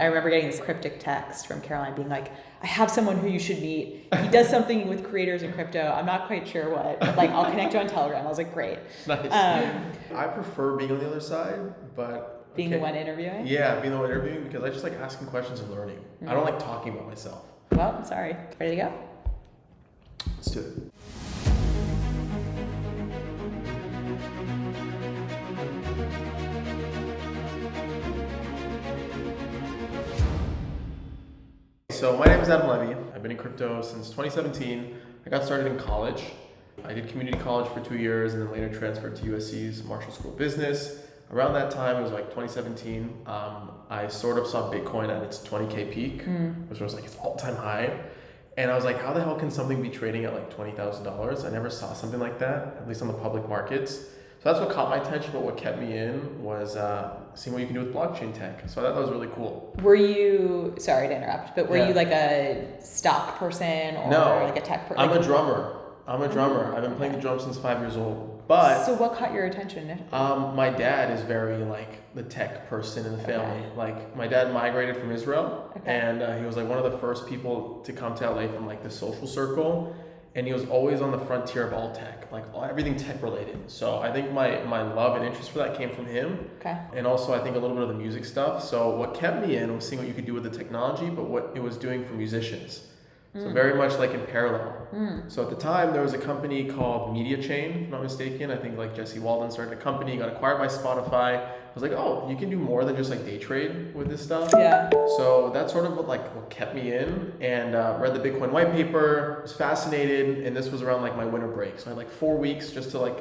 I remember getting this cryptic text from Caroline being like, I have someone who you should meet. He does something with creators in crypto. I'm not quite sure what, but like, I'll connect you on Telegram. I was like, great. Nice. I prefer being on the other side, but... Being the one interviewing? Yeah, being the one interviewing because I just like asking questions and learning. I don't like talking about myself. Well, I'm sorry. Ready to go? Let's do it. So my name is Adam Levy. I've been in crypto since 2017. I got started in college. I did community college for 2 years and then later transferred to USC's Marshall School of Business. Around that time, it was like 2017, I sort of saw Bitcoin at its 20K peak, which was like its all-time high. And I was like, how the hell can something be trading at like $20,000? I never saw something like that, at least on the public markets. So that's what caught my attention, but what kept me in was seeing what you can do with blockchain tech. So I thought that was really cool. Were you, sorry to interrupt, but were you like a stock person or like a tech person? I'm a drummer. I've been playing the drums since 5 years old. But so what caught your attention? My dad is very like the tech person in the family. Like my dad migrated from Israel and he was like one of the first people to come to LA from like the social circle. And he was always on the frontier of all tech, like everything tech related. So I think my love and interest for that came from him. And also I think a little bit of the music stuff. So what kept me in was seeing what you could do with the technology, but what it was doing for musicians. So very much like in parallel. So at the time there was a company called Media Chain, if I'm not mistaken. I think like Jesse Walden started a company, got acquired by Spotify. I was like, oh, you can do more than just like day trade with this stuff. So that's sort of what kept me in, and read the Bitcoin white paper, was fascinated, and this was around like my winter break. So I had like 4 weeks just to like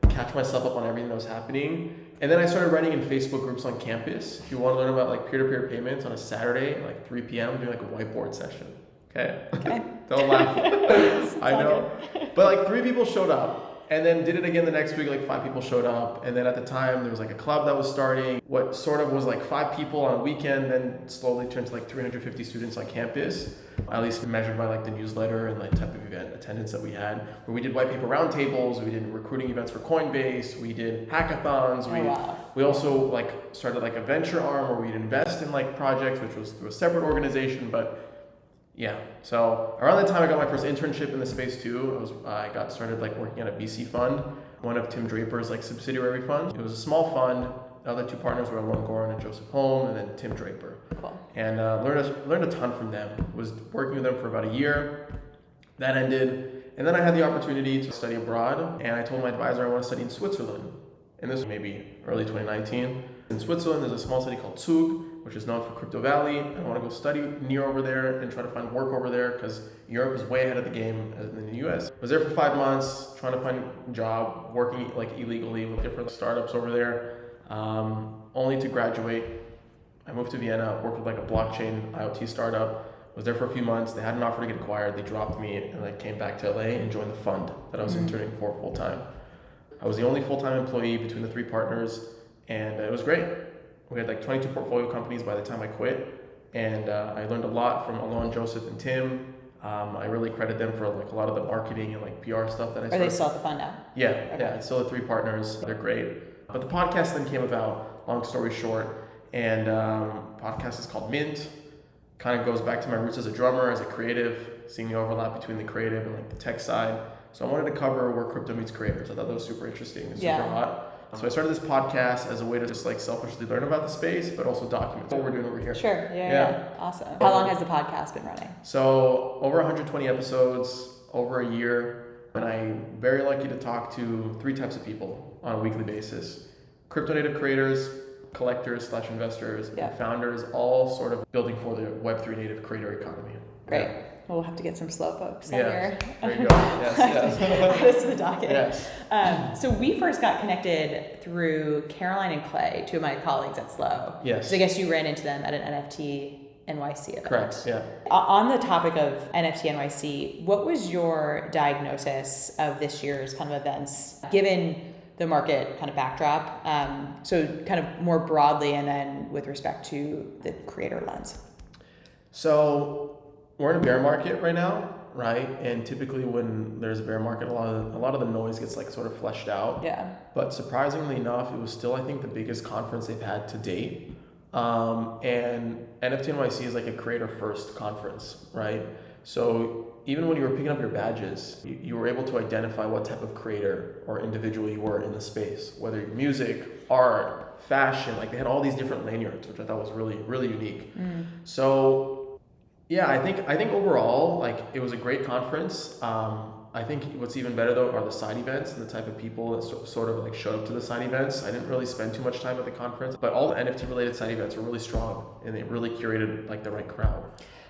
catch myself up on everything that was happening. And then I started writing in Facebook groups on campus. If you want to learn about like peer-to-peer payments on a Saturday at like 3 p.m., doing like a whiteboard session. Okay. Don't laugh. I know. But like 3 people showed up. And then did it again the next week, like 5 people showed up. And then at the time, there was like a club that was starting. What sort of was like 5 people on a weekend, then slowly turned to like 350 students on campus, at least measured by like the newsletter and like type of event attendance that we had. Where we did white paper roundtables, we did recruiting events for Coinbase, we did hackathons. We also like started like a venture arm where we'd invest in like projects, which was through a separate organization, but yeah, so around that time I got my first internship in the space too. I got started like working at a VC fund, one of Tim Draper's like subsidiary funds. It was a small fund. The other 2 partners were Alon Goran and Joseph Holm, and then Tim Draper. And learned a ton from them. Was working with them for about a year. That ended, and then I had the opportunity to study abroad, and I told my advisor I want to study in Switzerland. And this was maybe early 2019. In Switzerland, there's a small city called Zug, which is known for Crypto Valley. I want to go study near over there and try to find work over there because Europe is way ahead of the game in the US. I was there for 5 months, trying to find a job, working like illegally with different startups over there, only to graduate. I moved to Vienna, worked with like a blockchain IoT startup, was there for a few months. They had an offer to get acquired. They dropped me and I came back to LA and joined the fund that I was interning for full time. I was the only full-time employee between the 3 partners, and it was great. We had like 22 portfolio companies by the time I quit, and I learned a lot from Alon, Joseph, and Tim. I really credit them for like a lot of the marketing and like PR stuff that I started. Are they still at the fund now? Yeah, it's still the 3 partners. They're great. But the podcast then came about, long story short, and podcast is called Mint. Kind of goes back to my roots as a drummer, as a creative, seeing the overlap between the creative and like the tech side. So I wanted to cover where crypto meets creators. I thought that was super interesting and super hot. So I started this podcast as a way to just like selfishly learn about the space, but also document what we're doing over here. Sure. Yeah. Awesome. How long has the podcast been running? So over 120 episodes, over a year. And I'm very lucky to talk to 3 types of people on a weekly basis. Crypto native creators, collectors / investors, and founders, all sort of building for the Web3 native creator economy. Great. Yeah. Well, we'll have to get some slow folks on here. There you go. Yes. Add us to the docket. Yes. So we first got connected through Caroline and Clay, 2 of my colleagues at Slow. Yes. So I guess you ran into them at an NFT NYC event. Correct, yeah. On the topic of NFT NYC, what was your diagnosis of this year's kind of events, given the market kind of backdrop? So kind of more broadly, and then with respect to the creator lens. So we're in a bear market right now, right? And typically when there's a bear market, a lot of the noise gets like sort of fleshed out. Yeah. But surprisingly enough, it was still, I think, the biggest conference they've had to date. And NFT NYC is like a creator first conference, right? So even when you were picking up your badges, you were able to identify what type of creator or individual you were in the space, whether you're music, art, fashion, like they had all these different lanyards, which I thought was really, really unique. So yeah, I think overall, like it was a great conference. I think what's even better though are the side events and the type of people that sort of like showed up to the side events. I didn't really spend too much time at the conference, but all the NFT related side events were really strong and they really curated like the right crowd.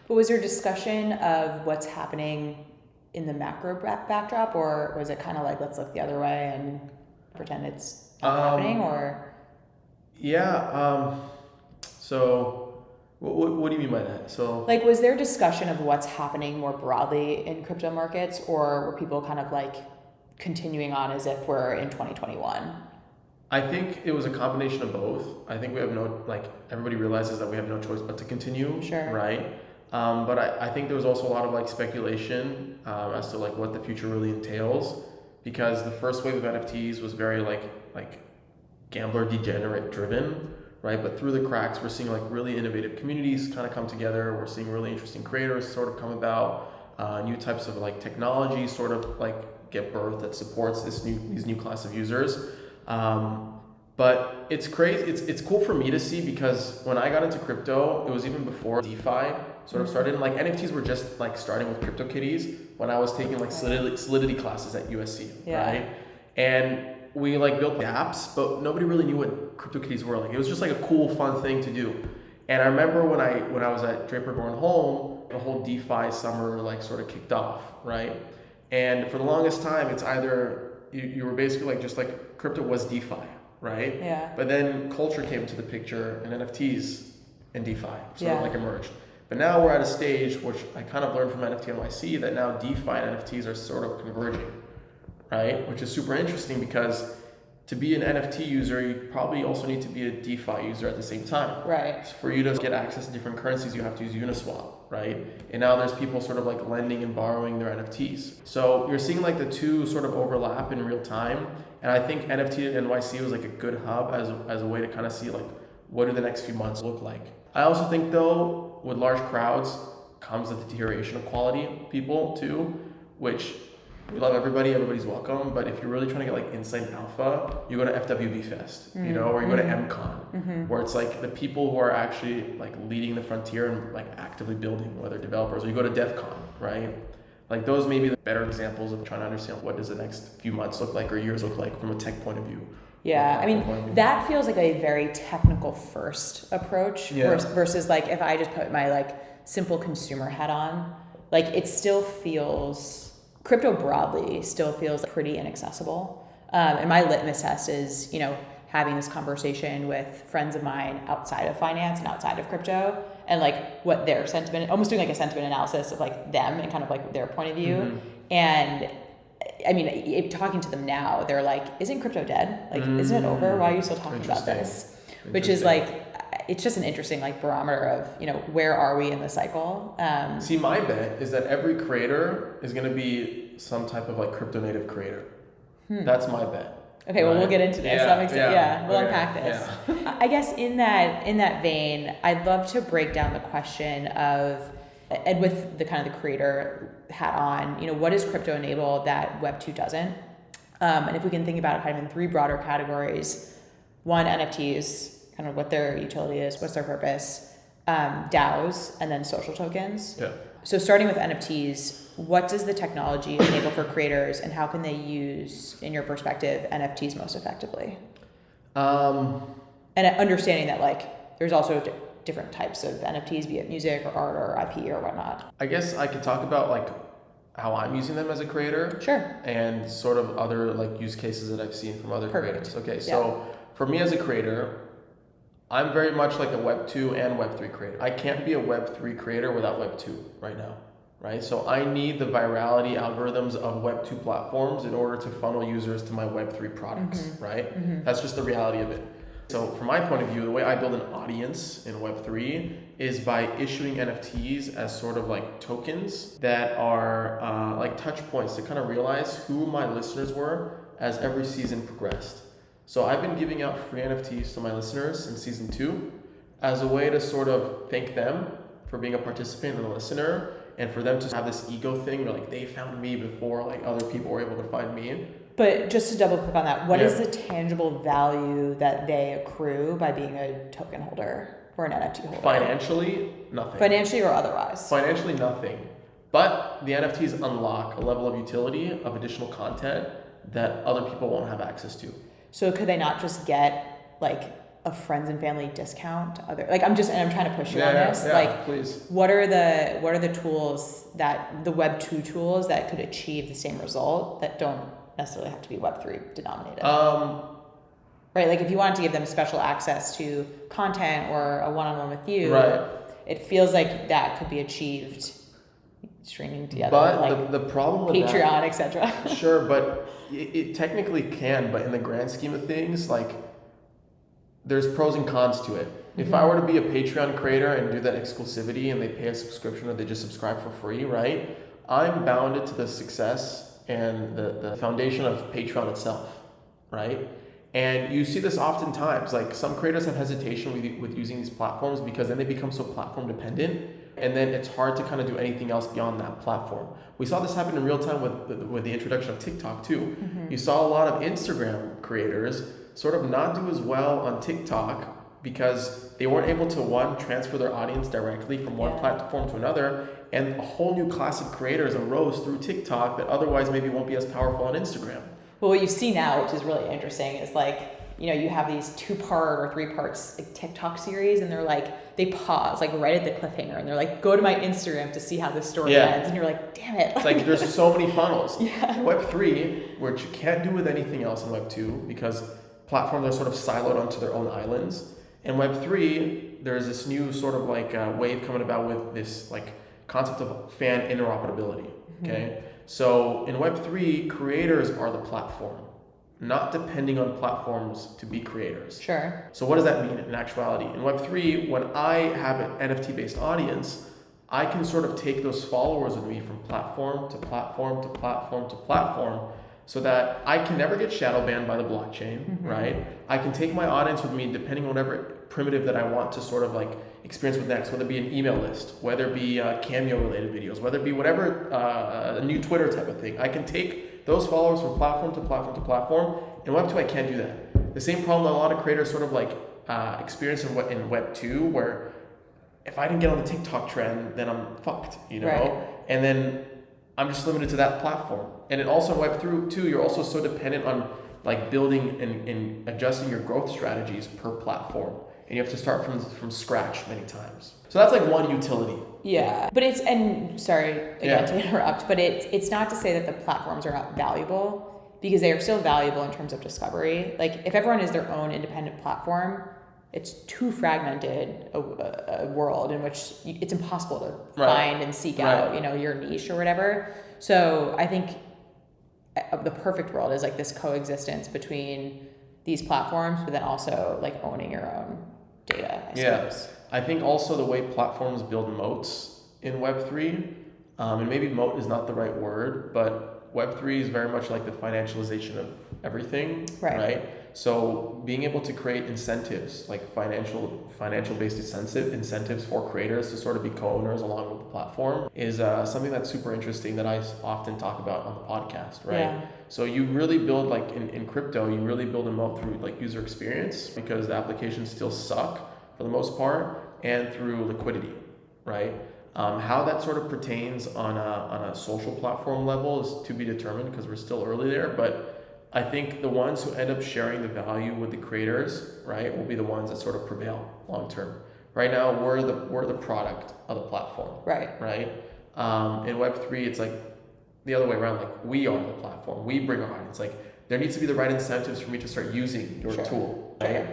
But was there discussion of what's happening in the macro backdrop, or was it kind of like, let's look the other way and pretend it's not happening, or? Yeah, so what do you mean by that? So like, was there discussion of what's happening more broadly in crypto markets, or were people kind of like continuing on as if we're in 2021? I think it was a combination of both. I think we have everybody realizes that we have no choice but to continue, sure, right? But I think there was also a lot of like speculation as to like what the future really entails, because the first wave of NFTs was very like gambler degenerate driven, right? But through the cracks, we're seeing like really innovative communities kind of come together. We're seeing really interesting creators sort of come about, new types of like technology sort of like get birthed that supports these new class of users. But it's crazy. It's cool for me to see, because when I got into crypto, it was even before DeFi sort of started. And like NFTs were just like starting with CryptoKitties when I was taking like Solidity classes at USC, right? And we like built apps, but nobody really knew what CryptoKitties were. Like it was just like a cool, fun thing to do. And I remember when I was at Draper Goren-Holm, the whole DeFi summer like sort of kicked off, right? And for the longest time, it's either you were basically like just like crypto was DeFi, right? Yeah. But then culture came into the picture and NFTs and DeFi sort of like emerged. But now we're at a stage, which I kind of learned from NFT NYC, that now DeFi and NFTs are sort of converging, right? Which is super interesting, because to be an NFT user, you probably also need to be a DeFi user at the same time. Right. So for you to get access to different currencies, you have to use Uniswap, right? And now there's people sort of like lending and borrowing their NFTs. So you're seeing like the two sort of overlap in real time. And I think NFT NYC was like a good hub as a way to kind of see like, what do the next few months look like? I also think though, with large crowds comes the deterioration of quality people too, which we love everybody's welcome, but if you're really trying to get like insane alpha, you go to FWB Fest, you know, or you go to MCon, where it's like the people who are actually like leading the frontier and like actively building, whether developers, or you go to DevCon, right? Like those may be the better examples of trying to understand what does the next few months look like or years look like from a tech point of view. Yeah, I mean, that feels like a very technical first approach versus like if I just put my like simple consumer hat on, like it still feels, crypto broadly still feels pretty inaccessible. And my litmus test is, you know, having this conversation with friends of mine outside of finance and outside of crypto, and like what their sentiment, almost doing like a sentiment analysis of like them and kind of like their point of view. And I mean, talking to them now, they're like, isn't crypto dead? Like, isn't it over? Why are you still talking about this? Which is like, it's just an interesting like barometer of, you know, where are we in the cycle? See, my bet is that every creator is going to be some type of like crypto native creator. That's my bet. Okay, well, we'll get into this. That makes sense. Yeah, we'll unpack this. Yeah. I guess in that vein, I'd love to break down the question of, and with the kind of the creator hat on, you know, what is crypto enable that Web 2 doesn't? And if we can think about it kind of in three broader categories: one, NFTs, kind of what their utility is, what's their purpose, DAOs, and then social tokens. Yeah. So starting with NFTs, what does the technology enable for creators, and how can they use, in your perspective, NFTs most effectively? And understanding that like there's also different types of NFTs, be it music or art or IP or whatnot. I guess I could talk about like how I'm using them as a creator. Sure. And sort of other like use cases that I've seen from other creators. Okay, so for me as a creator, I'm very much like a Web 2 and Web 3 creator. I can't be a Web 3 creator without Web 2 right now, right? So I need the virality algorithms of Web 2 platforms in order to funnel users to my Web 3 products, right? That's just the reality of it. So from my point of view, the way I build an audience in Web 3 is by issuing NFTs as sort of like tokens that are like touch points to kind of realize who my listeners were as every season progressed. So I've been giving out free NFTs to my listeners in season 2, as a way to sort of thank them for being a participant and a listener, and for them to have this ego thing where like they found me before like other people were able to find me. But just to double click on that, what is the tangible value that they accrue by being a token holder or an NFT holder? Financially, nothing. Financially or otherwise? Financially, nothing. But the NFTs unlock a level of utility of additional content that other people won't have access to. So could they not just get like a friends and family discount? Like I'm trying to push you on this. Like, please. What are the tools that the Web 2 tools that could achieve the same result that don't necessarily have to be Web 3 denominated? Right, like if you wanted to give them special access to content or a one-on-one with you, right, it feels like that could be achieved streaming together. But like the problem with Patreon, etc. Sure, but it technically can, but in the grand scheme of things, like there's pros and cons to it. Mm-hmm. If I were to be a Patreon creator and do that exclusivity and they pay a subscription or they just subscribe for free, right? I'm bounded to the success and the foundation of Patreon itself, right? And you see this oftentimes, like some creators have hesitation with using these platforms because then they become so platform dependent, and then it's hard to kind of do anything else beyond that platform. We saw this happen in real time with the introduction of TikTok too. Mm-hmm. You saw a lot of Instagram creators sort of not do as well on TikTok because they weren't able to, one, transfer their audience directly from one platform to another, and a whole new class of creators arose through TikTok that otherwise maybe won't be as powerful on Instagram. Well, what you see now, which is really interesting, is like, you know, you have these 2-part or 3-part like TikTok series, and they're like, they pause like right at the cliffhanger, and they're like, go to my Instagram to see how this story ends, and you're like, damn it. It's like there's so many funnels. In Web 3, which you can't do with anything else in Web 2 because platforms are sort of siloed onto their own islands. In Web 3, there's this new sort of like wave coming about with this like concept of fan interoperability. Okay. Mm-hmm. So in Web 3, creators are the platform, not depending on platforms to be creators. Sure. So what does that mean in actuality? In Web 3, when I have an NFT-based audience, I can sort of take those followers with me from platform to platform to platform to platform so that I can never get shadow banned by the blockchain, mm-hmm. right? I can take my audience with me depending on whatever primitive that I want to sort of like experience with next, whether it be an email list, whether it be Cameo related videos, whether it be whatever, a new Twitter type of thing. I can take those followers from platform to platform to platform. In Web 2, I can't do that. The same problem that a lot of creators sort of like experience in Web 2, where if I didn't get on the TikTok trend, then I'm fucked, you know? Right. And then I'm just limited to that platform. And then also in Web 2, you're also so dependent on like building and adjusting your growth strategies per platform. And you have to start from scratch many times. So that's like one utility. Yeah, but it's, and sorry again to interrupt, but it's not to say that the platforms are not valuable, because they are still valuable in terms of discovery. Like if everyone is their own independent platform, it's too fragmented a world in which it's impossible to find and seek out, you know, your niche or whatever. So I think the perfect world is like this coexistence between these platforms, but then also like owning your own data, I suppose. I think also the way platforms build moats in Web3, and maybe moat is not the right word, but Web3 is very much like the financialization of everything, right? So being able to create incentives, like financial based incentives for creators to sort of be co-owners along with the platform is something that's super interesting that I often talk about on the podcast, right? Yeah. So you really build, like in crypto, you really build a moat through like user experience, because the applications still suck for the most part, and through liquidity, right? How that sort of pertains on a social platform level is to be determined, because we're still early there, but I think the ones who end up sharing the value with the creators, right, will be the ones that sort of prevail long term. Right now, we're the product of the platform, right? In Web3, it's like the other way around. Like we are the platform, we bring our audience. Like there needs to be the right incentives for me to start using your tool, right?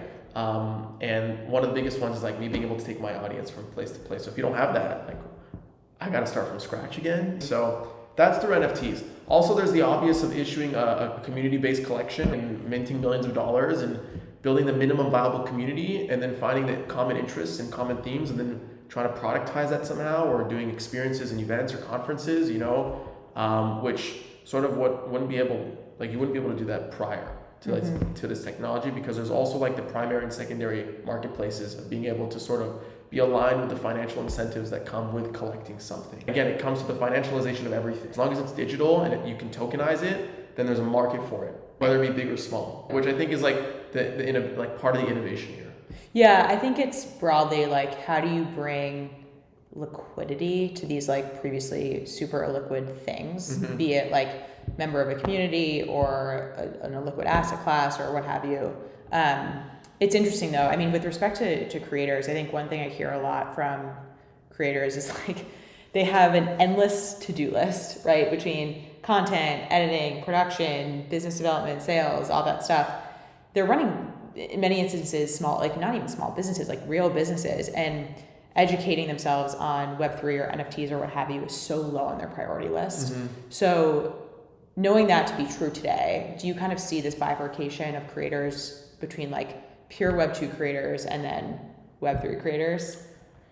And one of the biggest ones is like me being able to take my audience from place to place. So if you don't have that, like I got to start from scratch again. So that's through NFTs. Also, there's the obvious of issuing a community-based collection and minting millions of dollars and building the minimum viable community, and then finding the common interests and common themes, and then trying to productize that somehow, or doing experiences and events or conferences, you know, which sort of you wouldn't be able to do that prior to this technology, because there's also like the primary and secondary marketplaces of being able to sort of be aligned with the financial incentives that come with collecting something. Again, it comes to the financialization of everything. As long as it's digital and you can tokenize it, then there's a market for it, whether it be big or small, which I think is like the part of the innovation here. Yeah, I think it's broadly like, how do you bring liquidity to these like previously super illiquid things, be it like member of a community or an illiquid asset class or what have you. It's interesting though. I mean, with respect to creators, I think one thing I hear a lot from creators is like they have an endless to-do list, right? Between content, editing, production, business development, sales, all that stuff. They're running, in many instances, small, like not even small businesses, like real businesses, and educating themselves on Web3 or NFTs or what have you is so low on their priority list. So knowing that to be true today, do you kind of see this bifurcation of creators between like pure Web2 creators and then Web3 creators?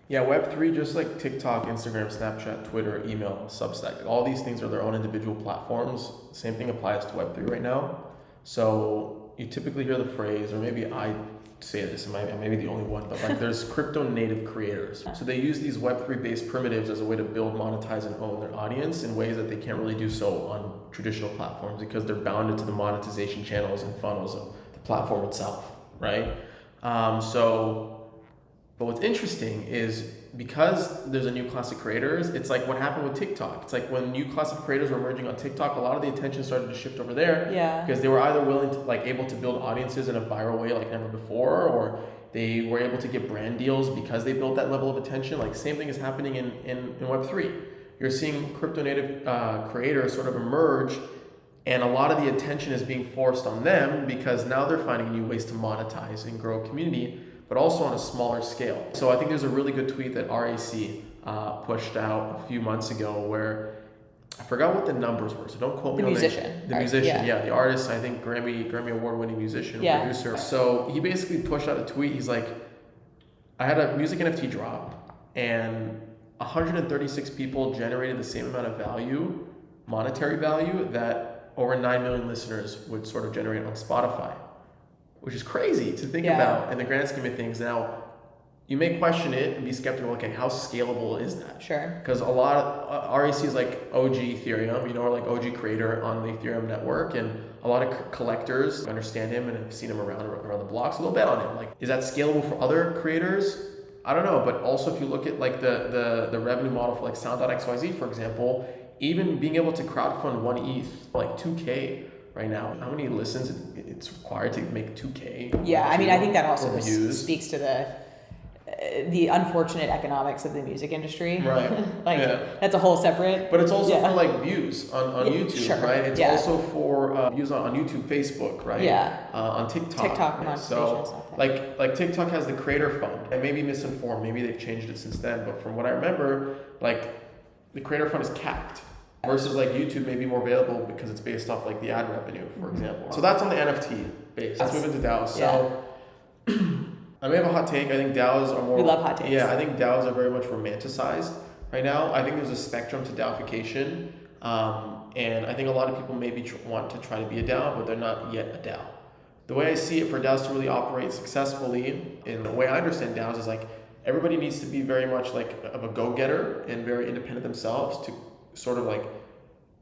Yeah, Web3, just like TikTok, Instagram, Snapchat, Twitter, email, Substack, all these things are their own individual platforms. Same thing applies to Web3 right now. So you typically hear the phrase, or maybe I say this, and I may be the only one, but like there's crypto native creators. So they use these Web3 based primitives as a way to build, monetize, and own their audience in ways that they can't really do so on traditional platforms because they're bounded to the monetization channels and funnels of the platform itself, right? But what's interesting is because there's a new class of creators, it's like what happened with TikTok. It's like when new class of creators were emerging on TikTok, a lot of the attention started to shift over there. Yeah. Because they were either willing to able to build audiences in a viral way like never before, or they were able to get brand deals because they built that level of attention. Like same thing is happening in Web3. You're seeing crypto native creators sort of emerge, and a lot of the attention is being forced on them because now they're finding new ways to monetize and grow a community, but also on a smaller scale. So I think there's a really good tweet that RAC pushed out a few months ago where I forgot what the numbers were, so don't quote me on musician. The musician, yeah, the artist, I think Grammy award-winning musician, producer. So he basically pushed out a tweet. He's like, I had a music NFT drop, and 136 people generated the same amount of value, monetary value, that over 9 million listeners would sort of generate on Spotify, which is crazy to think about in the grand scheme of things. Now, you may question it and be skeptical, okay, how scalable is that? Sure. Because a lot of, RAC is like OG Ethereum, or like OG creator on the Ethereum network, and a lot of collectors understand him and have seen him around the block, so they'll bet on him. Like, is that scalable for other creators? I don't know, but also if you look at like the revenue model for like Sound.xyz, for example, even being able to crowdfund 1 ETH, like 2K right now, how many listens it's required to make 2K? Yeah, I mean, I think that also speaks to the unfortunate economics of the music industry. Right. That's a whole separate. But it's also for like views on YouTube, sure. right? It's also for views on YouTube, Facebook, right? Yeah. On TikTok. Right? So like TikTok has the creator fund. I may be misinformed. Maybe they've changed it since then. But from what I remember, like the creator fund is capped. Versus like YouTube may be more available because it's based off like the ad revenue, for example. So that's on the NFT base. Let's move into DAOs. So I may have a hot take. I think DAOs are more... We love hot takes. Yeah, I think DAOs are very much romanticized right now. I think there's a spectrum to DAOification. And I think a lot of people maybe want to try to be a DAO, but they're not yet a DAO. The way I see it for DAOs to really operate successfully, in the way I understand DAOs, is like everybody needs to be very much like of a go-getter and very independent themselves to sort of like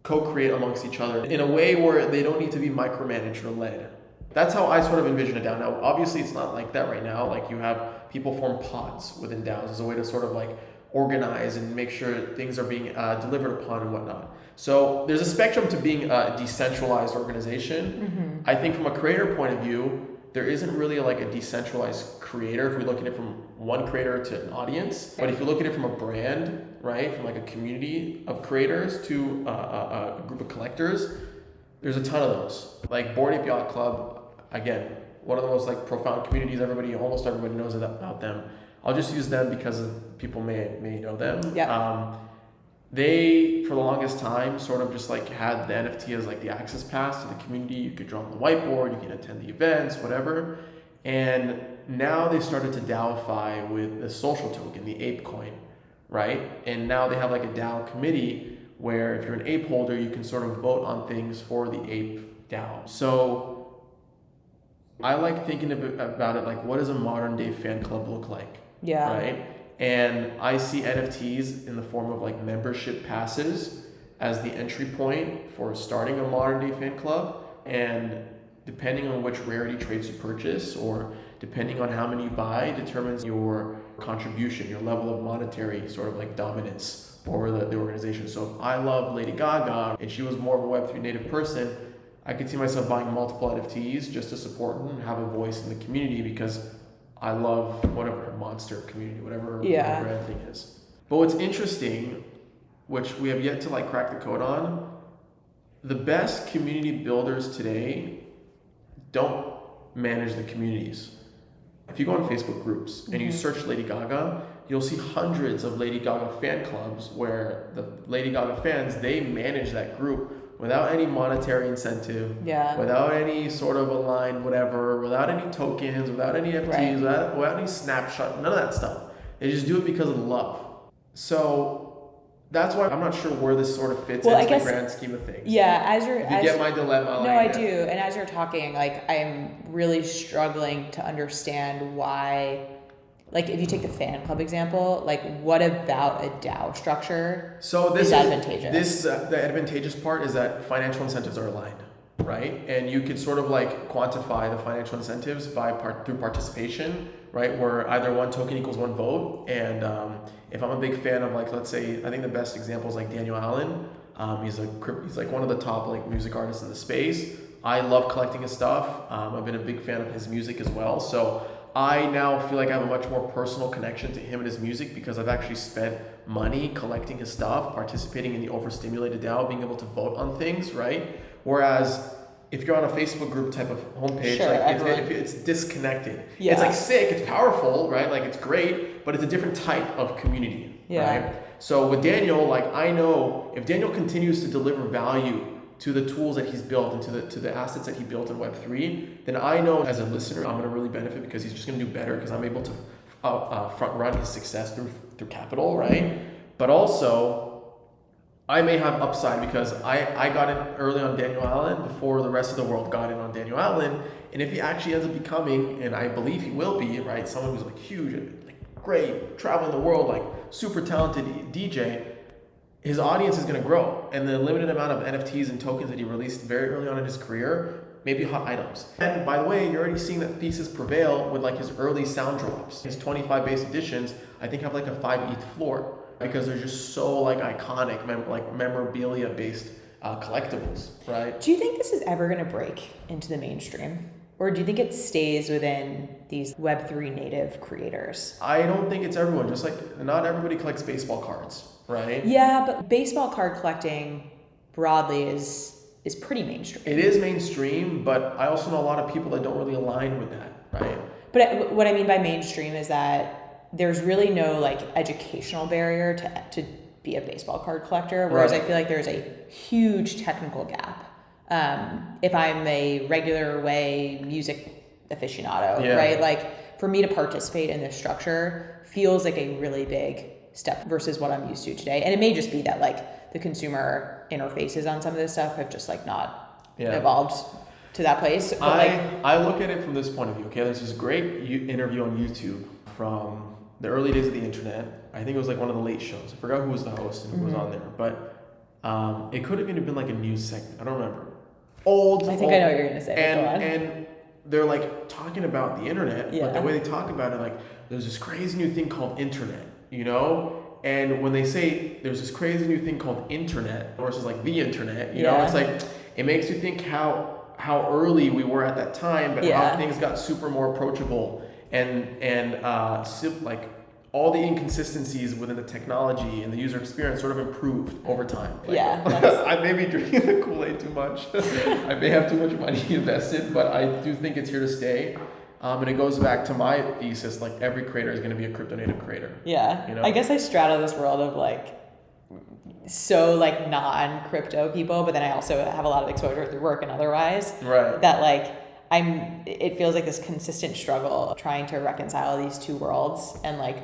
co-create amongst each other in a way where they don't need to be micromanaged or led. That's how I sort of envision a DAO. Now, obviously it's not like that right now. Like you have people form pods within DAOs as a way to sort of like organize and make sure things are being delivered upon and whatnot. So there's a spectrum to being a decentralized organization. I think from a creator point of view, there isn't really like a decentralized creator if we look at it from one creator to an audience. But if you look at it from a brand, right, from like a community of creators to a group of collectors, there's a ton of those. Like Bored Ape Yacht Club, again, one of the most like profound communities. Almost everybody knows about them. I'll just use them because people may know them. Yeah. They, for the longest time, sort of just like had the NFT as like the access pass to the community. You could draw on the whiteboard, you can attend the events, whatever. And now they started to DAOify with the social token, the ape coin, right? And now they have like a DAO committee where if you're an ape holder, you can sort of vote on things for the ape DAO. So I like thinking about it like, what does a modern day fan club look like? Yeah. Right? And I see NFTs in the form of like membership passes as the entry point for starting a modern day fan club. And depending on which rarity traits you purchase, or depending on how many you buy, determines your contribution, your level of monetary sort of like dominance over the organization. So if I love Lady Gaga and she was more of a Web3 native person, I could see myself buying multiple NFTs just to support her and have a voice in the community, because I love whatever monster community, whatever brand thing is. But what's interesting, which we have yet to like crack the code on, the best community builders today don't manage the communities. If you go on Facebook groups and you search Lady Gaga, you'll see hundreds of Lady Gaga fan clubs where the Lady Gaga fans, they manage that group without any monetary incentive, without any sort of aligned whatever, without any tokens, without any NFTs, without any snapshot, none of that stuff. They just do it because of love. So that's why I'm not sure where this sort of fits into the grand scheme of things. Yeah, as you get my dilemma. No, I do. And as you're talking, like, I'm really struggling to understand why, like, if you take the fan club example, like, what about a DAO structure is advantageous? The advantageous part is that financial incentives are aligned, right? And you could sort of like quantify the financial incentives through participation, right? Where either one token equals one vote. And if I'm a big fan of, like, let's say, I think the best example is like Daniel Allen. He's like one of the top like music artists in the space. I love collecting his stuff. I've been a big fan of his music as well. So I now feel like I have a much more personal connection to him and his music, because I've actually spent money collecting his stuff, participating in the overstimulated DAO, being able to vote on things, right? Whereas if you're on a Facebook group type of homepage, it's disconnected. Yeah. It's like sick, it's powerful, right? Like, it's great, but it's a different type of community, right? So with Daniel, like, I know if Daniel continues to deliver value to the tools that he's built and to the assets that he built in Web3, then I know as a listener, I'm going to really benefit, because he's just going to do better, because I'm able to front run his success through capital, right? But also, I may have upside because I got in early on Daniel Allen before the rest of the world got in on Daniel Allen. And if he actually ends up becoming, and I believe he will be, right, someone who's like huge, like great, traveling the world, like super talented DJ, his audience is going to grow. And the limited amount of NFTs and tokens that he released very early on in his career may be hot items. And by the way, you're already seeing that thesis prevail with like his early sound drops. His 25 base editions, I think, have like a 5 ETH floor, because they're just so like iconic, like memorabilia based collectibles, right? Do you think this is ever going to break into the mainstream? Or do you think it stays within these Web3 native creators? I don't think it's everyone. Just like not everybody collects baseball cards, right? Yeah, but baseball card collecting broadly is pretty mainstream. It is mainstream, but I also know a lot of people that don't really align with that, right? But what I mean by mainstream is that there's really no like educational barrier to be a baseball card collector, whereas I feel like there's a huge technical gap. If I'm a regular way music aficionado, right? Like, for me to participate in this structure feels like a really big step versus what I'm used to today. And it may just be that like the consumer interfaces on some of this stuff have just like not evolved to that place. But I look at it from this point of view. Okay, there's this great interview on YouTube from the early days of the internet. I think it was like one of the late shows. I forgot who was the host and who was on there, but it could have even been like a news segment. I don't remember. I think I know what you're gonna say. And they're like talking about the internet, but the way they talk about it, like, there's this crazy new thing called internet, you know? And when they say there's this crazy new thing called internet versus like the internet, you know, it's like, it makes you think how early we were at that time, but how things got super more approachable and like all the inconsistencies within the technology and the user experience sort of improved over time. Like, I may be drinking the Kool-Aid too much. I may have too much money invested, but I do think it's here to stay. And it goes back to my thesis, like, every creator is going to be a crypto native creator. Yeah. You know? I guess I straddle this world of like, so like non-crypto people, but then I also have a lot of exposure through work and otherwise. Right. That like, it feels like this consistent struggle trying to reconcile these two worlds, and like,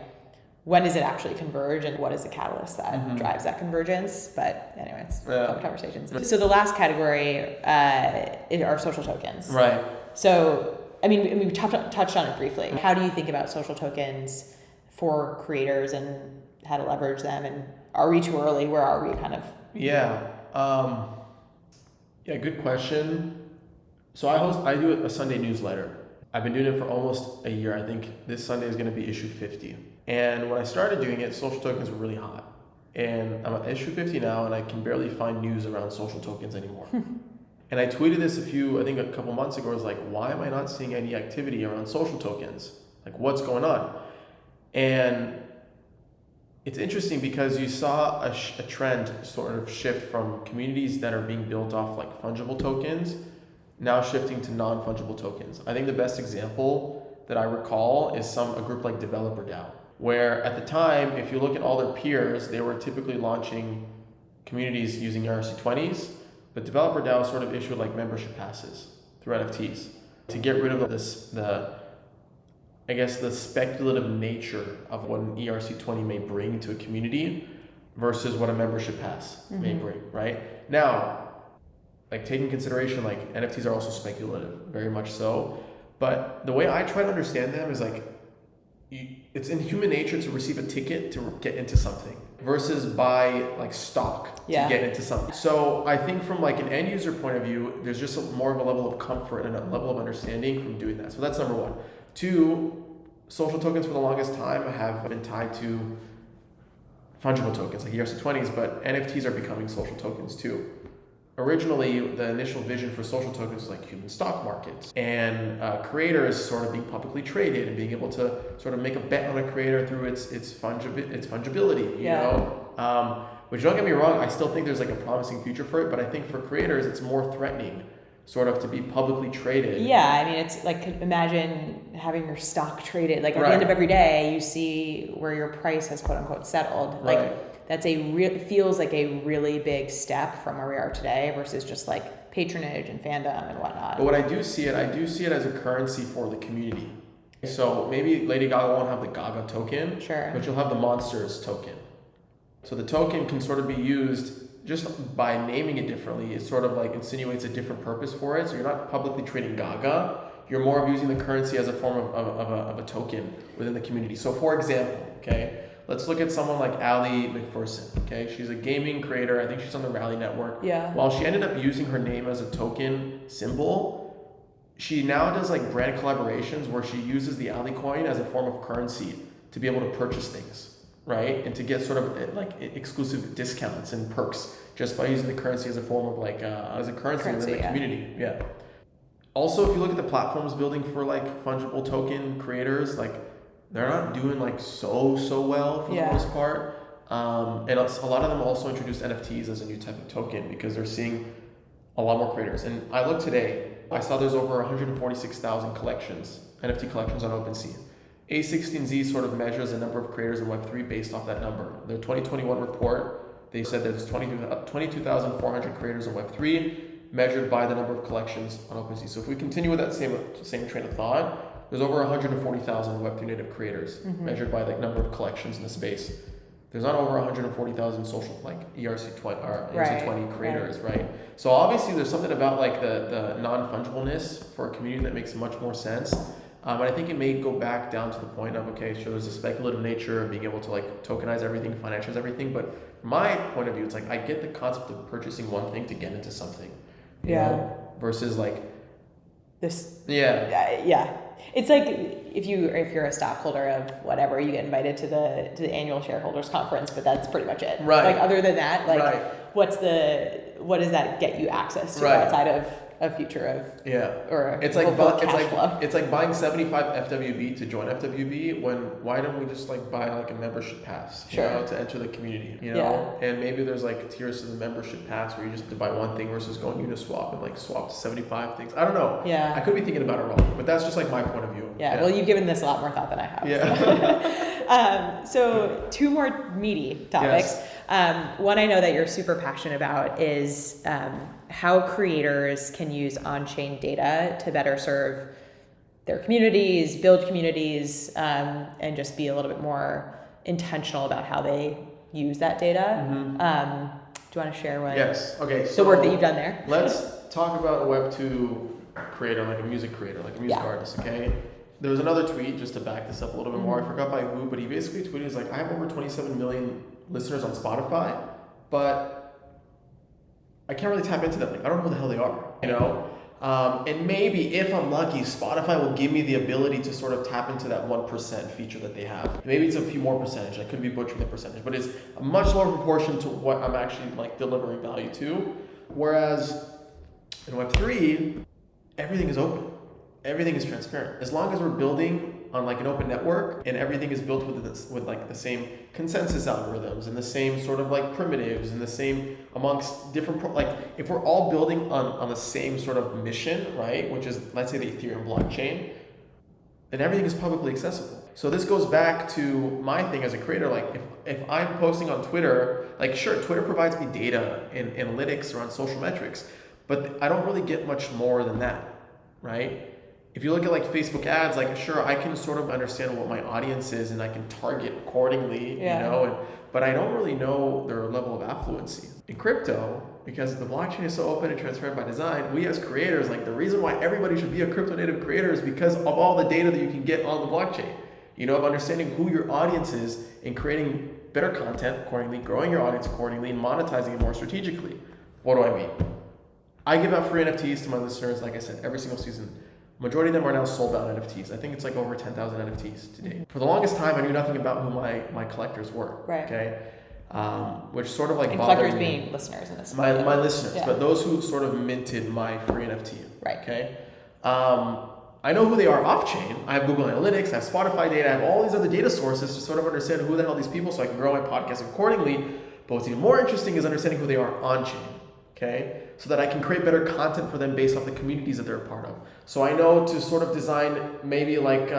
when does it actually converge, and what is the catalyst that drives that convergence? But anyways, fun conversations. So the last category are social tokens. Right. So I mean, we touched on it briefly. How do you think about social tokens for creators and how to leverage them? And are we too early? Where are we kind of? Yeah. Good question. So I do a Sunday newsletter. I've been doing it for almost a year. I think this Sunday is going to be issue 50. And when I started doing it, social tokens were really hot. And I'm at issue 50 now, and I can barely find news around social tokens anymore. And I tweeted this a couple months ago. I was like, why am I not seeing any activity around social tokens? Like, what's going on? And it's interesting because you saw a trend sort of shift from communities that are being built off like fungible tokens, now shifting to non-fungible tokens. I think the best example that I recall is a group like Developer DAO, where at the time, if you look at all their peers, they were typically launching communities using ERC20s, but Developer DAO sort of issued like membership passes through NFTs to get rid of the speculative nature of what an ERC20 may bring to a community versus what a membership pass may bring, right? Now, like taking consideration, like NFTs are also speculative, very much so. But the way I try to understand them is like, it's in human nature to receive a ticket to get into something versus buy like stock to get into something. So I think from like an end user point of view, there's just more of a level of comfort and a level of understanding from doing that. So that's number one. Two, social tokens for the longest time have been tied to fungible tokens like ERC20s, but NFTs are becoming social tokens too. Originally, the initial vision for social tokens was like human stock markets and creators sort of being publicly traded and being able to sort of make a bet on a creator through its fungibility, you know? Which, don't get me wrong, I still think there's like a promising future for it, but I think for creators, it's more threatening sort of to be publicly traded. Yeah, I mean, it's like, imagine having your stock traded. Like at the end of every day, you see where your price has quote unquote settled. Like that's feels like a really big step from where we are today versus just like patronage and fandom and whatnot. But what I do see it as a currency for the community. So maybe Lady Gaga won't have the Gaga token, but you'll have the Monsters token. So the token can sort of be used just by naming it differently. It sort of like insinuates a different purpose for it. So you're not publicly trading Gaga. You're more of using the currency as a form of a token within the community. So for example, okay, let's look at someone like Ali McPherson, okay? She's a gaming creator. I think she's on the Rally Network. Yeah. While she ended up using her name as a token symbol, she now does like brand collaborations where she uses the Ali coin as a form of currency to be able to purchase things, right? And to get sort of like exclusive discounts and perks just by using the currency as a form of like, as a currency within the community. Yeah. Also, if you look at the platforms building for like fungible token creators, like they're not doing like so well for the most part. And a lot of them also introduced NFTs as a new type of token because they're seeing a lot more creators. And I looked today, I saw there's over 146,000 collections, NFT collections on OpenSea. A16Z sort of measures the number of creators in Web3 based off that number. Their 2021 report, they said there's 22,400 creators in Web3 measured by the number of collections on OpenSea. So if we continue with that same train of thought, there's over 140,000 Web3 native creators measured by the number of collections in the space. There's not over 140,000 social like ERC20 or ERC20 creators, right? So obviously there's something about like the non-fungibleness for a community that makes much more sense. And I think it may go back down to the point of, okay, so there's a speculative nature of being able to like tokenize everything, financialize everything. But from my point of view, it's like I get the concept of purchasing one thing to get into something. You know, versus like this. Yeah. It's like if you're a stockholder of whatever, you get invited to the annual shareholders conference, but that's pretty much it. Right. Like other than that, like what does that get you access to outside of a future of or it's like buying 75 FWB to join FWB why don't we just like buy like a membership pass you know, to enter the community, you know? And maybe there's like tiers to the membership pass where you just have to buy one thing versus going Uniswap and like swap to 75 things. I don't know. I could be thinking about it wrong, but that's just like my point of view. Well, you've given this a lot more thought than I have. So 2 more meaty topics. One I know that you're super passionate about is how creators can use on-chain data to better serve their communities, build communities, and just be a little bit more intentional about how they use that data. Do you want to share what the work that you've done there? Let's talk about Web2 creator, like a music creator, like a music artist, okay? There was another tweet, just to back this up a little bit more, I forgot by who, but he basically tweeted, he's like, I have over 27 million listeners on Spotify, but I can't really tap into them. Like, I don't know who the hell they are, you know? And maybe if I'm lucky, Spotify will give me the ability to sort of tap into that 1% feature that they have. Maybe it's a few more percentage. I could be butchering the percentage, but it's a much lower proportion to what I'm actually like delivering value to. Whereas in Web3, everything is open. Everything is transparent. As long as we're building on like an open network and everything is built with like the same consensus algorithms and the same sort of like primitives and the same amongst different, like if we're all building on the same sort of mission, right? Which is, let's say, the Ethereum blockchain, then everything is publicly accessible. So this goes back to my thing as a creator. Like if I'm posting on Twitter, like sure, Twitter provides me data and analytics around social metrics, but I don't really get much more than that, right? If you look at like Facebook ads, like sure, I can sort of understand what my audience is and I can target accordingly, you know, but I don't really know their level of affluency. In crypto, because the blockchain is so open and transparent by design, we as creators, like the reason why everybody should be a crypto native creator is because of all the data that you can get on the blockchain, you know, of understanding who your audience is and creating better content accordingly, growing your audience accordingly, and monetizing it more strategically. What do I mean? I give out free NFTs to my listeners, like I said, every single season. Majority of them are now sold out NFTs. I think it's like over 10,000 NFTs today. For the longest time, I knew nothing about who my collectors were. Right. Okay. Which sort of like and bothered collectors me. being listeners in this. My listeners, but those who sort of minted my free NFT. Right. Okay. I know who they are off chain. I have Google Analytics, I have Spotify data, I have all these other data sources to sort of understand who the hell these people, so I can grow my podcast accordingly. But what's even more interesting is understanding who they are on chain. Okay, so that I can create better content for them based off the communities that they're a part of. So I know to sort of design maybe like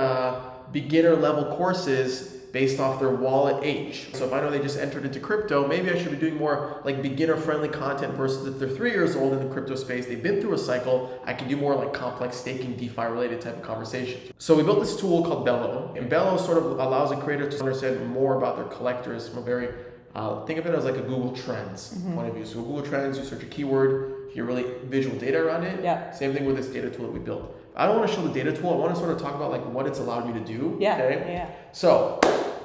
beginner level courses based off their wallet age. So if I know they just entered into crypto, maybe I should be doing more like beginner friendly content versus if they're 3 years old in the crypto space, they've been through a cycle, I can do more like complex staking, DeFi related type of conversations. So we built this tool called Bello, and Bello sort of allows a creator to understand more about their collectors from a very think of it as like a Google Trends point of view. So Google Trends, you search a keyword, you get really visual data around it. Yeah. Same thing with this data tool that we built. I don't want to show the data tool. I want to sort of talk about like what it's allowed me to do. Yeah. Okay? Yeah. So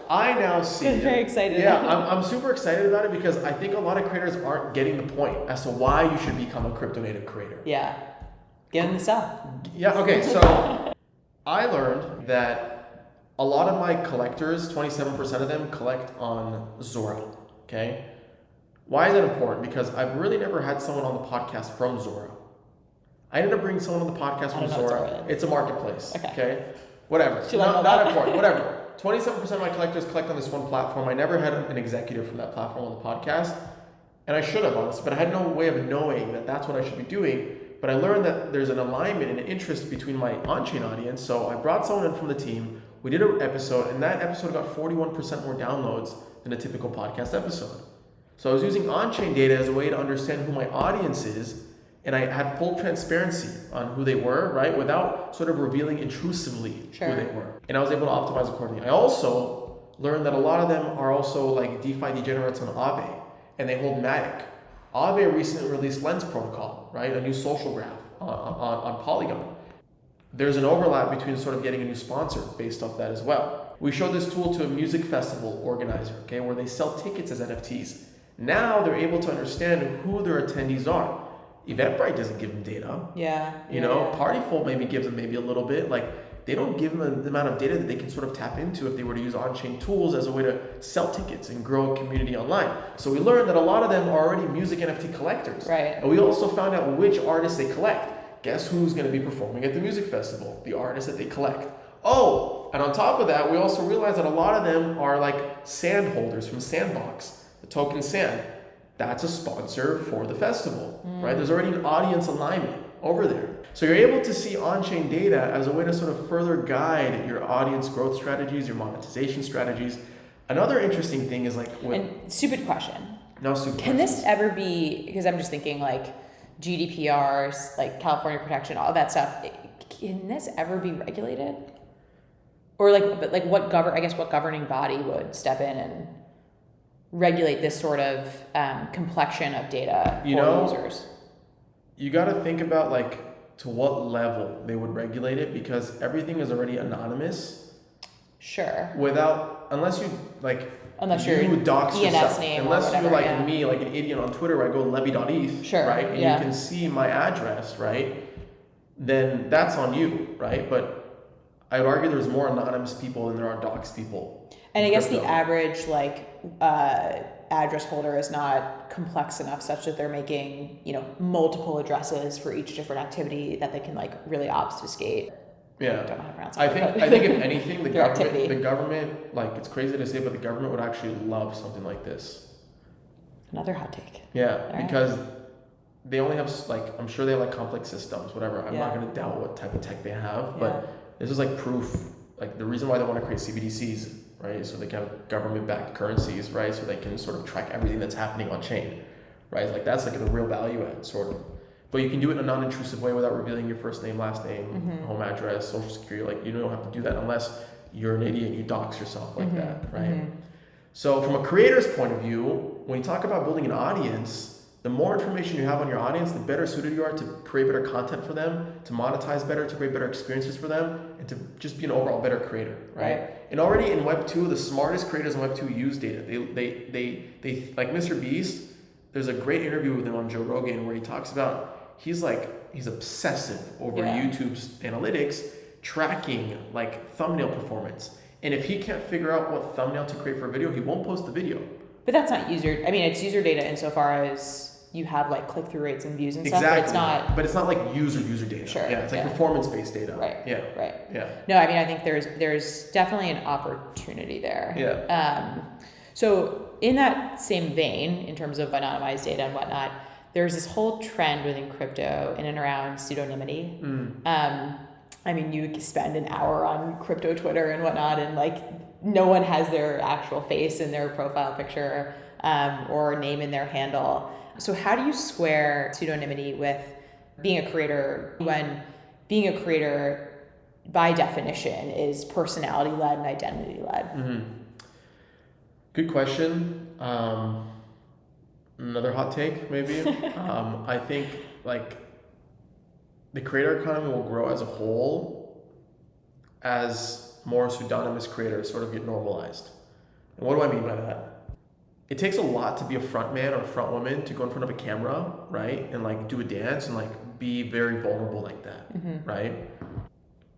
I now see. I'm very excited. Yeah, I'm super excited about it because I think a lot of creators aren't getting the point as to why you should become a crypto native creator. Yeah. Give them the stuff. Yeah. Okay. So I learned that a lot of my collectors, 27% of them, collect on Zora. Okay. Why is that important? Because I've really never had someone on the podcast from Zora. I ended up bringing someone on the podcast from Zora. It's a marketplace. Okay. Whatever. Not important. Whatever. 27% of my collectors collect on this one platform. I never had an executive from that platform on the podcast. And I should have, honestly, but I had no way of knowing that that's what I should be doing. But I learned that there's an alignment and an interest between my on-chain audience. So I brought someone in from the team. We did an episode, and that episode got 41% more downloads than a typical podcast episode. So I was using on-chain data as a way to understand who my audience is, and I had full transparency on who they were, right, without sort of revealing intrusively who they were. And I was able to optimize accordingly. I also learned that a lot of them are also like DeFi degenerates on Aave, and they hold Matic. Aave recently released Lens Protocol, right, a new social graph on Polygon. There's an overlap between sort of getting a new sponsor based off that as well. We showed this tool to a music festival organizer, okay, where they sell tickets as NFTs. Now they're able to understand who their attendees are. Eventbrite doesn't give them data. You know, Partyful maybe gives them maybe a little bit. Like, they don't give them the amount of data that they can sort of tap into if they were to use on-chain tools as a way to sell tickets and grow a community online. So we learned that a lot of them are already music NFT collectors. Right. And we also found out which artists they collect. Guess who's going to be performing at the music festival? The artists that they collect. Oh, and on top of that, we also realized that a lot of them are like sand holders from Sandbox, the token Sand. That's a sponsor for the festival, right? There's already an audience alignment over there. So you're able to see on-chain data as a way to sort of further guide your audience growth strategies, your monetization strategies. Another interesting thing is like... And stupid question. No, stupid Can this ever be, because I'm just thinking like GDPR, like California protection, all that stuff, can this ever be regulated? Or like what governing body would step in and regulate this sort of complexion of data for users? You got to think about like to what level they would regulate it, because everything is already anonymous. Sure. Unless you like, unless you're you dox ENS yourself. name Unless or whatever, you're like yeah. me, like an idiot on Twitter where I go levy.eth, sure, right? And yeah. you can see my address, right? Then that's on you, right? But I would argue there's more anonymous people than there are doxed people. And I guess the average like address holder is not complex enough such that they're making, you know, multiple addresses for each different activity that they can like really obfuscate. Yeah. I don't know how to pronounce it. I think if anything, the activity. government, like, it's crazy to say, but the government would actually love something like this. Another hot take. Yeah, All because they only have, like, I'm sure they have like complex systems, whatever. I'm Yeah. not going to doubt what type of tech they have, Yeah. but this is like proof, like the reason why they want to create CBDCs, right? So they can have government-backed currencies, right? So they can sort of track everything that's happening on chain, right? Like that's like the real value add, sort of. But you can do it in a non-intrusive way without revealing your first name, last name, home address, social security. Like, you don't have to do that unless you're an idiot and you dox yourself like that, right? So from a creator's point of view, when you talk about building an audience, the more information you have on your audience, the better suited you are to create better content for them, to monetize better, to create better experiences for them, and to just be an overall better creator, right? And already in Web 2, the smartest creators in Web 2 use data. They like Mr. Beast. There's a great interview with him on Joe Rogan where he talks about he's obsessive over YouTube's analytics, tracking like thumbnail performance. And if he can't figure out what thumbnail to create for a video, he won't post the video. But that's not it's user data insofar as you have like click-through rates and views and stuff. Exactly. But it's not like user data. Sure. Yeah, it's like performance-based data. Right. Yeah. Right. Yeah. No, I think there's definitely an opportunity there. Yeah. So in that same vein, in terms of anonymized data and whatnot, there's this whole trend within crypto in and around pseudonymity. You could spend an hour on crypto Twitter and whatnot, and like no one has their actual face in their profile picture or name in their handle. So how do you square pseudonymity with being a creator when being a creator by definition is personality led and identity led? Good question. Another hot take, maybe. I think like the creator economy will grow as a whole as more pseudonymous creators sort of get normalized. And what do I mean by that? It takes a lot to be a front man or a front woman to go in front of a camera, right? And like do a dance and like be very vulnerable like that, right?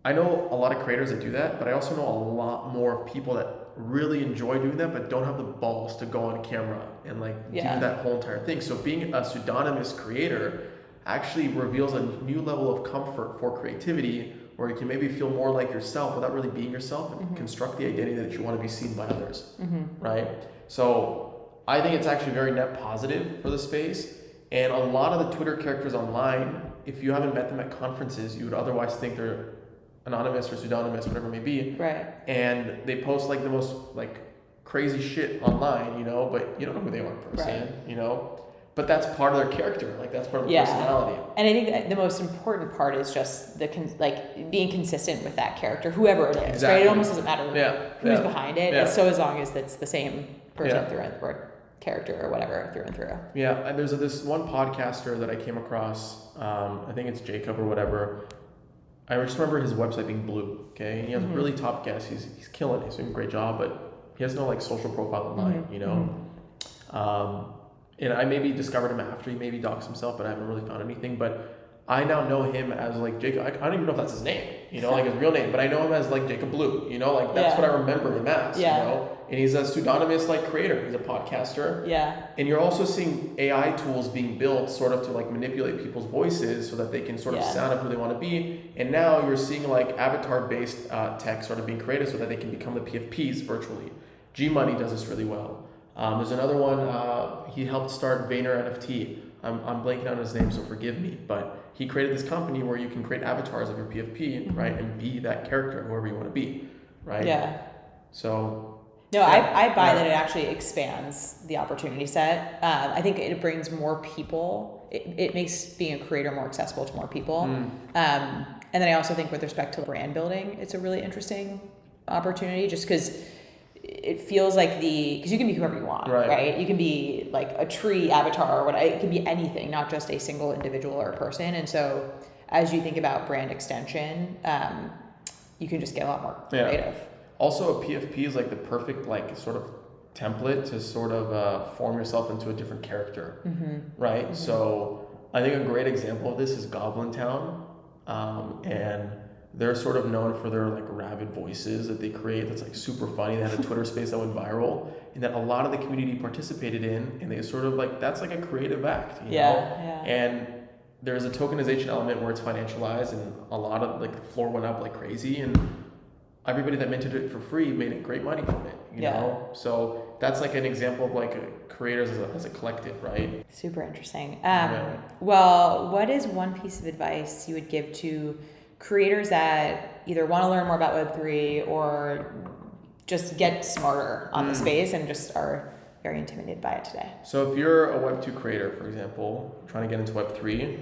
I know a lot of creators that do that, but I also know a lot more people that really enjoy doing that, but don't have the balls to go on camera and like do that whole entire thing. So being a pseudonymous creator actually reveals a new level of comfort for creativity, where you can maybe feel more like yourself without really being yourself and construct the identity that you want to be seen by others, right? So I think it's actually very net positive for the space. And a lot of the Twitter characters online, if you haven't met them at conferences, you would otherwise think they're anonymous or pseudonymous, whatever it may be. Right. And they post like the most like crazy shit online, but you don't know who they are in person, But that's part of their character, like that's part of their personality. And I think that the most important part is just being consistent with that character, whoever it is, right? It almost doesn't matter who's behind it. Yeah. So as long as it's the same person through and or character or whatever through and through. Yeah, and there's this one podcaster that I came across. I think it's Jacob or whatever. I just remember his website being blue. Okay, and he has really top guests. He's killing it. He's doing a great job, but he has no like social profile online. And I maybe discovered him after he maybe doxed himself, but I haven't really found anything. But I now know him as like Jacob. I don't even know if that's his name, like his real name, but I know him as like Jacob Blue, like that's what I remember him as, and he's a pseudonymous like creator. He's a podcaster. Yeah. And you're also seeing AI tools being built sort of to like manipulate people's voices so that they can sort of sound up who they want to be. And now you're seeing like avatar-based tech sort of being created so that they can become the PFPs virtually. G-Money does this really well. There's another one, he helped start Vayner NFT. I'm blanking on his name, so forgive me, but he created this company where you can create avatars of your PFP, right, and be that character, whoever you want to be, right? Yeah. So. No, I buy that it actually expands the opportunity set. I think it brings more people. It makes being a creator more accessible to more people. And then I also think with respect to brand building, it's a really interesting opportunity just because it feels like because you can be whoever you want, right? You can be like a tree avatar or whatever. It can be anything, not just a single individual or person. And so as you think about brand extension, you can just get a lot more creative. Also, a PFP is like the perfect like sort of template to sort of form yourself into a different character, right? So I think a great example of this is Goblin Town, and they're sort of known for their like rabid voices that they create that's like super funny. They had a Twitter space that went viral and that a lot of the community participated in, and they sort of like, that's like a creative act, you know? And there's a tokenization element where it's financialized, and a lot of like the floor went up like crazy, and everybody that minted it for free made great money from it, you know? So that's like an example of like creators as a collective, right? Super interesting. Well, what is one piece of advice you would give to creators that either want to learn more about Web3 or just get smarter on the space and just are very intimidated by it today? So if you're a Web2 creator, for example, trying to get into Web3,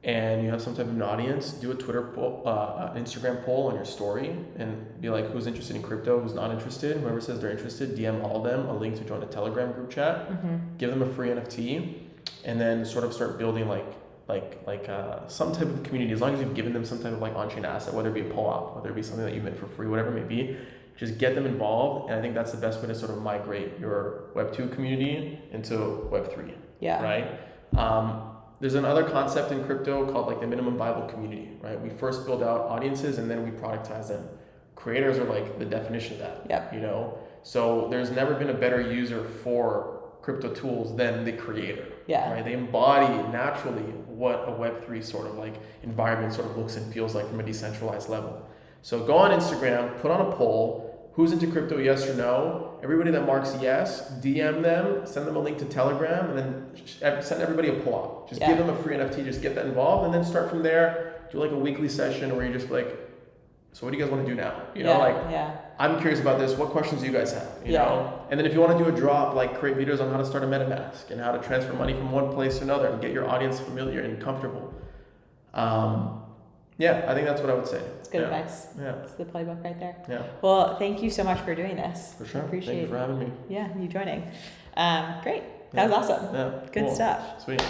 and you have some type of an audience, do a Twitter poll, an Instagram poll on your story, and be like, who's interested in crypto, who's not interested. Whoever says they're interested, DM all of them a link to join a Telegram group chat, give them a free NFT, and then sort of start building some type of community. As long as you've given them some type of like on-chain asset, whether it be a POAP, whether it be something that you mint for free, whatever it may be, just get them involved. And I think that's the best way to sort of migrate your Web2 community into Web3. Right? There's another concept in crypto called like the minimum viable community, right? We first build out audiences and then we productize them. Creators are like the definition of that, you know? So there's never been a better user for crypto tools than the creator, right? They embody naturally what a Web3 sort of like environment sort of looks and feels like from a decentralized level. So go on Instagram, put on a poll, who's into crypto, yes or no? Everybody that marks yes, DM them, send them a link to Telegram, and then send everybody a pull-up. Just give them a free NFT, just get that involved, and then start from there. Do like a weekly session where you're just like, so what do you guys want to do now? You know, like, I'm curious about this. What questions do you guys have? You know? And then if you want to do a drop, like create videos on how to start a MetaMask and how to transfer money from one place to another and get your audience familiar and comfortable. I think that's what I would say. It's good advice. It's the playbook right there. Well, thank you so much for doing this. For sure. I appreciate Thank you for having me. you joining. Great. That was awesome. Good stuff. Sweet.